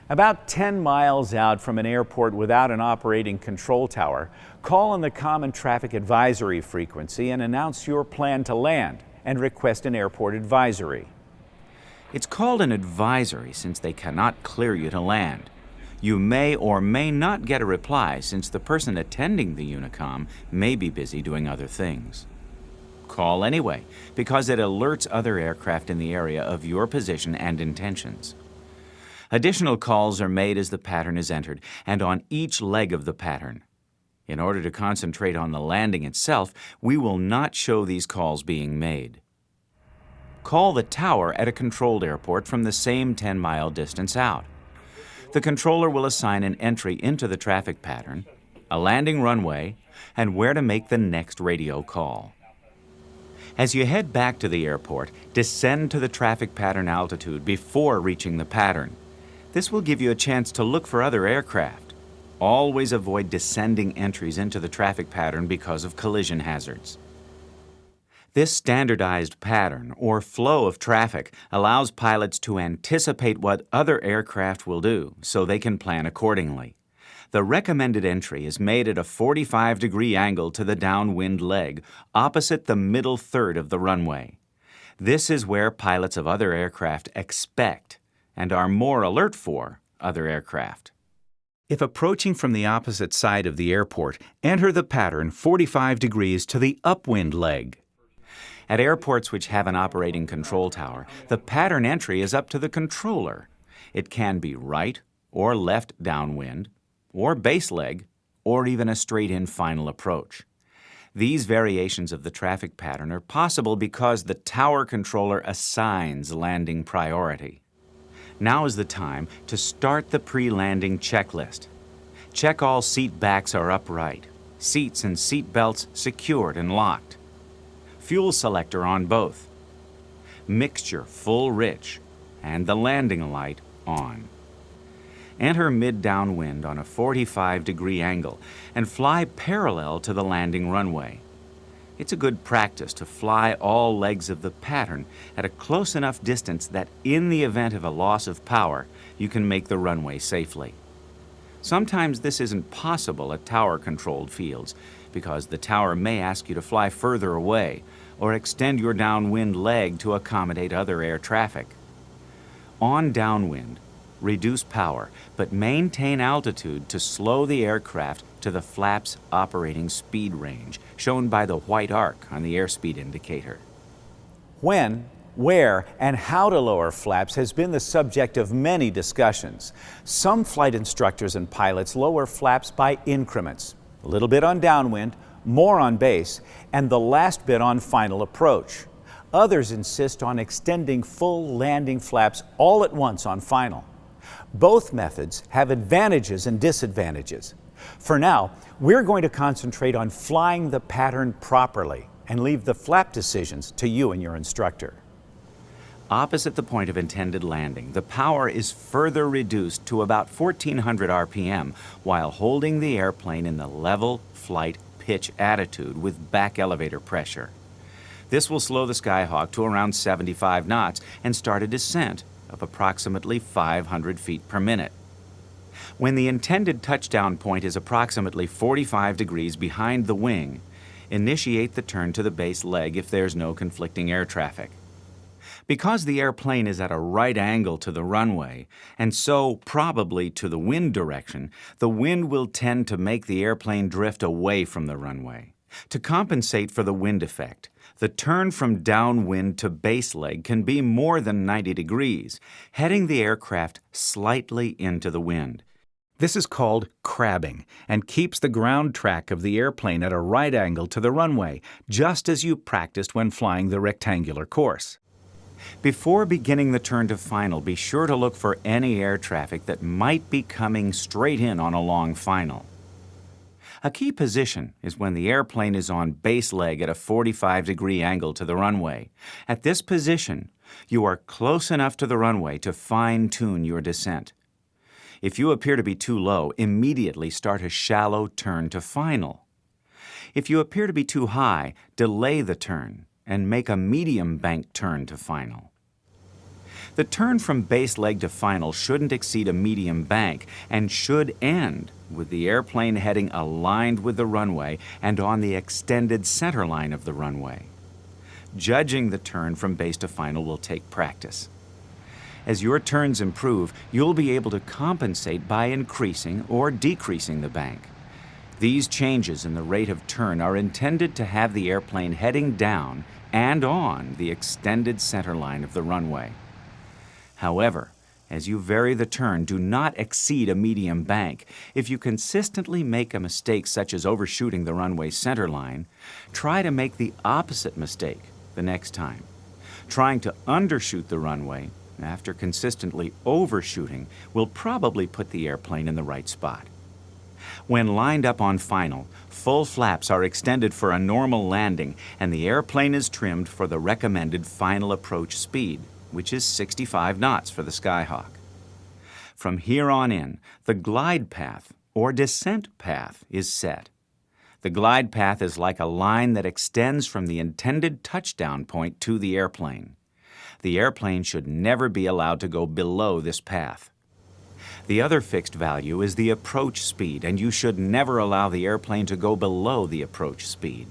About 10 miles out from an airport without an operating control tower, call on the Common Traffic Advisory frequency and announce your plan to land and request an airport advisory. It's called an advisory since they cannot clear you to land. You may or may not get a reply since the person attending the Unicom may be busy doing other things. Call anyway because it alerts other aircraft in the area of your position and intentions. Additional calls are made as the pattern is entered and on each leg of the pattern. In order to concentrate on the landing itself, we will not show these calls being made. Call the tower at a controlled airport from the same 10-mile distance out. The controller will assign an entry into the traffic pattern, a landing runway, and where to make the next radio call. As you head back to the airport, descend to the traffic pattern altitude before reaching the pattern. This will give you a chance to look for other aircraft. Always avoid descending entries into the traffic pattern because of collision hazards. This standardized pattern, or flow of traffic, allows pilots to anticipate what other aircraft will do so they can plan accordingly. The recommended entry is made at a 45-degree angle to the downwind leg, opposite the middle third of the runway. This is where pilots of other aircraft expect and are more alert for other aircraft. If approaching from the opposite side of the airport, enter the pattern 45 degrees to the upwind leg. At airports which have an operating control tower, the pattern entry is up to the controller. It can be right or left downwind, or base leg, or even a straight-in final approach. These variations of the traffic pattern are possible because the tower controller assigns landing priority. Now is the time to start the pre-landing checklist. Check all seat backs are upright, seats and seat belts secured and locked. Fuel selector on both. Mixture full rich, and the landing light on. Enter mid-downwind on a 45-degree angle and fly parallel to the landing runway. It's a good practice to fly all legs of the pattern at a close enough distance that in the event of a loss of power, you can make the runway safely. Sometimes this isn't possible at tower-controlled fields because the tower may ask you to fly further away or extend your downwind leg to accommodate other air traffic. On downwind, reduce power, but maintain altitude to slow the aircraft to the flap's operating speed range, shown by the white arc on the airspeed indicator. When, where, and how to lower flaps has been the subject of many discussions. Some flight instructors and pilots lower flaps by increments, a little bit on downwind, more on base, and the last bit on final approach. Others insist on extending full landing flaps all at once on final. Both methods have advantages and disadvantages. For now, we're going to concentrate on flying the pattern properly and leave the flap decisions to you and your instructor. Opposite the point of intended landing, the power is further reduced to about 1400 RPM while holding the airplane in the level flight pitch attitude with back elevator pressure. This will slow the Skyhawk to around 75 knots and start a descent of approximately 500 feet per minute. When the intended touchdown point is approximately 45 degrees behind the wing, initiate the turn to the base leg if there's no conflicting air traffic. Because the airplane is at a right angle to the runway, and so probably to the wind direction, the wind will tend to make the airplane drift away from the runway. To compensate for the wind effect, the turn from downwind to base leg can be more than 90 degrees, heading the aircraft slightly into the wind. This is called crabbing and keeps the ground track of the airplane at a right angle to the runway, just as you practiced when flying the rectangular course. Before beginning the turn to final, be sure to look for any air traffic that might be coming straight in on a long final. A key position is when the airplane is on base leg at a 45-degree angle to the runway. At this position, you are close enough to the runway to fine-tune your descent. If you appear to be too low, immediately start a shallow turn to final. If you appear to be too high, delay the turn and make a medium bank turn to final. The turn from base leg to final shouldn't exceed a medium bank and should end with the airplane heading aligned with the runway and on the extended center line of the runway. Judging the turn from base to final will take practice. As your turns improve, you'll be able to compensate by increasing or decreasing the bank. These changes in the rate of turn are intended to have the airplane heading down and on the extended center line of the runway. However, as you vary the turn, do not exceed a medium bank. If you consistently make a mistake such as overshooting the runway center line, try to make the opposite mistake the next time. Trying to undershoot the runway after consistently overshooting will probably put the airplane in the right spot. When lined up on final, full flaps are extended for a normal landing and the airplane is trimmed for the recommended final approach speed, which is 65 knots for the Skyhawk. From here on in, the glide path or descent path is set. The glide path is like a line that extends from the intended touchdown point to the airplane. The airplane should never be allowed to go below this path. The other fixed value is the approach speed, and you should never allow the airplane to go below the approach speed.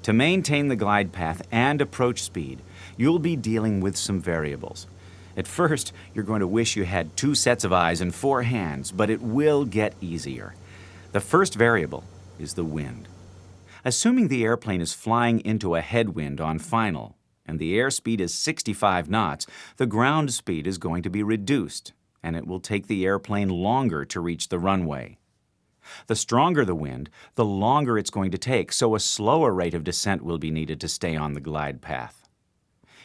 To maintain the glide path and approach speed, you'll be dealing with some variables. At first, you're going to wish you had 2 sets of eyes and 4 hands, but it will get easier. The first variable is the wind. Assuming the airplane is flying into a headwind on final, and the airspeed is 65 knots, the ground speed is going to be reduced, and it will take the airplane longer to reach the runway. The stronger the wind, the longer it's going to take, so a slower rate of descent will be needed to stay on the glide path.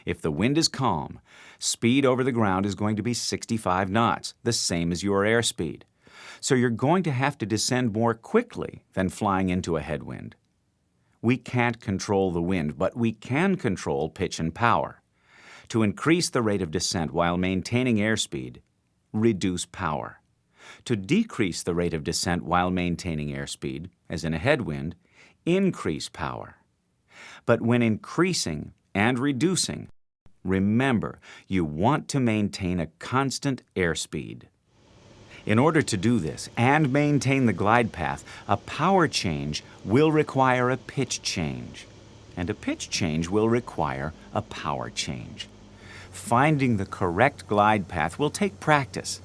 If the wind is calm, speed over the ground is going to be 65 knots, the same as your airspeed. So you're going to have to descend more quickly than flying into a headwind. We can't control the wind, but we can control pitch and power. To increase the rate of descent while maintaining airspeed, reduce power. To decrease the rate of descent while maintaining airspeed, as in a headwind, increase power. But when increasing and reducing, remember, you want to maintain a constant airspeed. In order to do this and maintain the glide path, a power change will require a pitch change, and a pitch change will require a power change. Finding the correct glide path will take practice.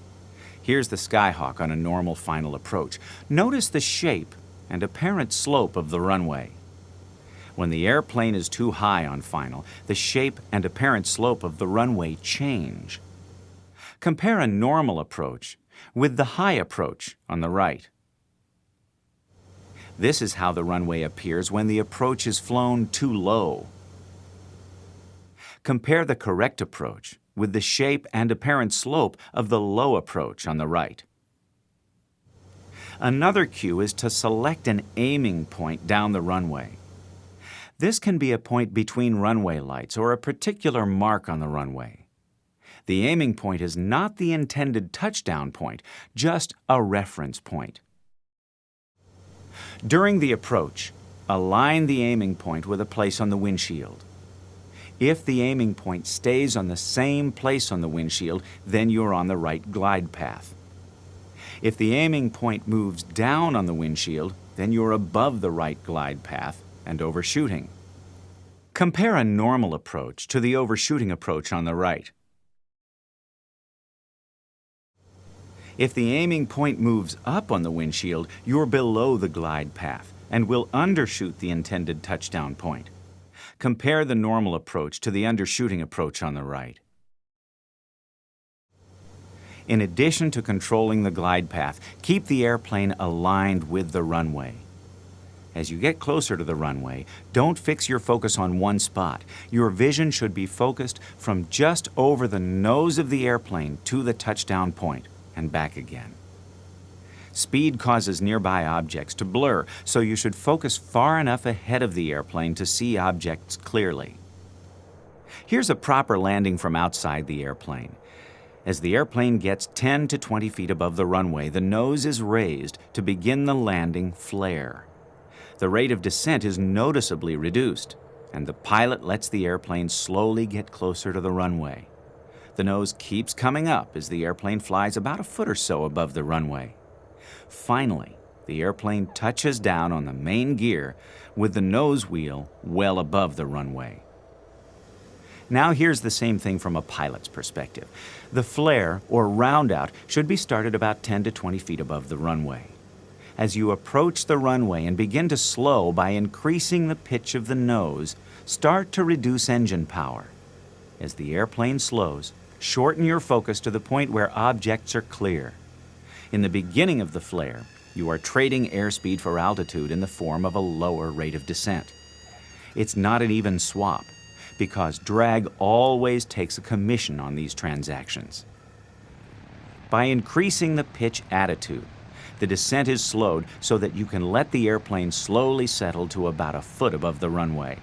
Here's the Skyhawk on a normal final approach. Notice the shape and apparent slope of the runway. When the airplane is too high on final, the shape and apparent slope of the runway change. Compare a normal approach with the high approach on the right. This is how the runway appears when the approach is flown too low. Compare the correct approach with the shape and apparent slope of the low approach on the right. Another cue is to select an aiming point down the runway. This can be a point between runway lights or a particular mark on the runway. The aiming point is not the intended touchdown point, just a reference point. During the approach, align the aiming point with a place on the windshield. If the aiming point stays on the same place on the windshield, then you're on the right glide path. If the aiming point moves down on the windshield, then you're above the right glide path and overshooting. Compare a normal approach to the overshooting approach on the right. If the aiming point moves up on the windshield, you're below the glide path and will undershoot the intended touchdown point. Compare the normal approach to the undershooting approach on the right. In addition to controlling the glide path, keep the airplane aligned with the runway. As you get closer to the runway, don't fix your focus on one spot. Your vision should be focused from just over the nose of the airplane to the touchdown point and back again. Speed causes nearby objects to blur, so you should focus far enough ahead of the airplane to see objects clearly. Here's a proper landing from outside the airplane. As the airplane gets 10 to 20 feet above the runway, the nose is raised to begin the landing flare. The rate of descent is noticeably reduced, and the pilot lets the airplane slowly get closer to the runway. The nose keeps coming up as the airplane flies about a foot or so above the runway. Finally, the airplane touches down on the main gear with the nose wheel well above the runway. Now here's the same thing from a pilot's perspective. The flare, or roundout, should be started about 10 to 20 feet above the runway. As you approach the runway and begin to slow by increasing the pitch of the nose, start to reduce engine power. As the airplane slows, shorten your focus to the point where objects are clear. In the beginning of the flare, you are trading airspeed for altitude in the form of a lower rate of descent. It's not an even swap, because drag always takes a commission on these transactions. By increasing the pitch attitude, the descent is slowed so that you can let the airplane slowly settle to about a foot above the runway.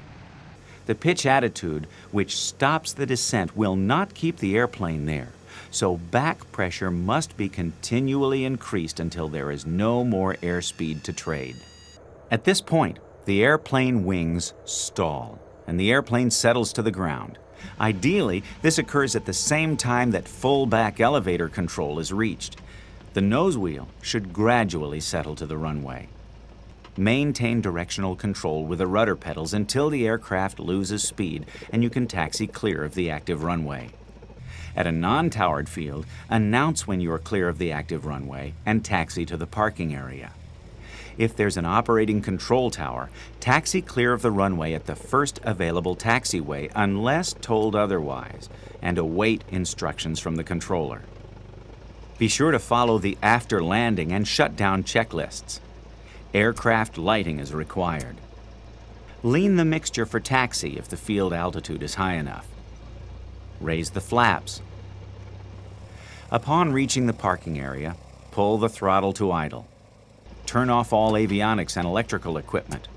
The pitch attitude, which stops the descent, will not keep the airplane there, so back pressure must be continually increased until there is no more airspeed to trade. At this point, the airplane wings stall, and the airplane settles to the ground. Ideally, this occurs at the same time that full back elevator control is reached. The nose wheel should gradually settle to the runway. Maintain directional control with the rudder pedals until the aircraft loses speed and you can taxi clear of the active runway. At a non-towered field, announce when you are clear of the active runway and taxi to the parking area. If there's an operating control tower, taxi clear of the runway at the first available taxiway unless told otherwise, and await instructions from the controller. Be sure to follow the after landing and shutdown checklists. Aircraft lighting is required. Lean the mixture for taxi if the field altitude is high enough. Raise the flaps. Upon reaching the parking area, pull the throttle to idle. Turn off all avionics and electrical equipment.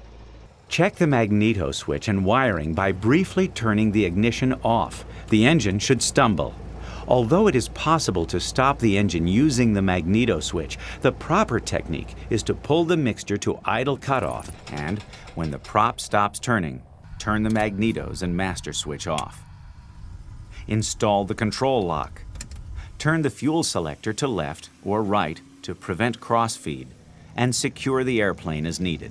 Check the magneto switch and wiring by briefly turning the ignition off. The engine should stumble. Although it is possible to stop the engine using the magneto switch, the proper technique is to pull the mixture to idle cutoff and, when the prop stops turning, turn the magnetos and master switch off. Install the control lock. Turn the fuel selector to left or right to prevent crossfeed and secure the airplane as needed.